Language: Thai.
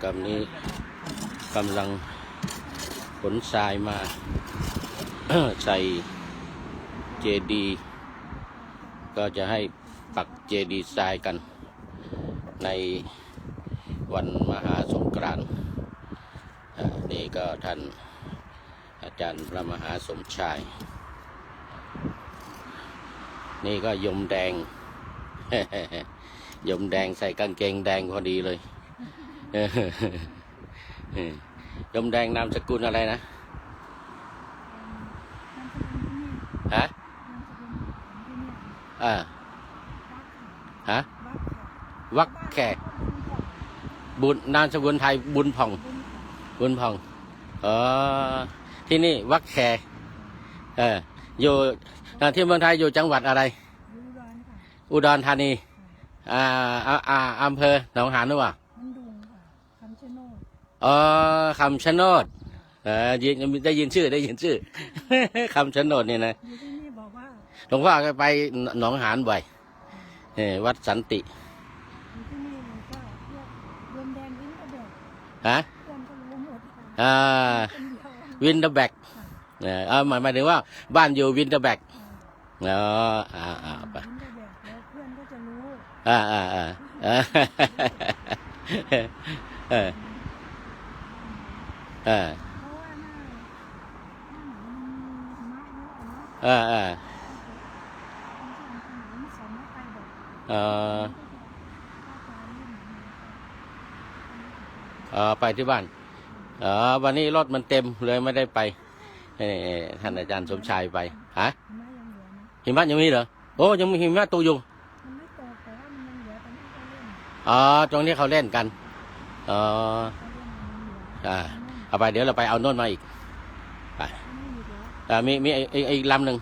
กำนี้กำลังขนทรายมา ใส่เจดีย์ก็จะให้ปักเจดีย์ทรายกันในวันมหาสงกรานต์นี่ก็ท่านอาจารย์พระมหาสมชาย นี่ก็ยมแดง ยมแดงใส่กางเกงแดงพอดีเลย ยมแดงนามสกุลอะไรนะฮะฮะวักแขกบุญนามสกุลไทยบุญผ่องที่นี่วักแขกอยู่ที่เมืองไทยอยู่จังหวัดอะไรอุดรธานีอำเภอหนองหานหรือเปล่าคำชะโนดคำชะโนดได้ยินชื่อ คำชะโนดนี่นะหลวงพ่อก็ไปหนองหานบ่อยวัดสันติฮะวินเดอร์แบกหมายถึงว่าบ้านอยู่วินเดอร์แบกไปเพื่อนก็จะรู้ไปที่บ้านวันนี้รถมันเต็มเลยไม่ได้ไปท่านอาจารย์สมชายไปฮะหิมะยังมีเหรอโอ้ยังมีหิมะตกอยู่ตรงนี้เขาเล่นกันเอาไปเดี๋ยวเราไปเอาโน่นมาอีกไปมีอีกลำหนึ่ง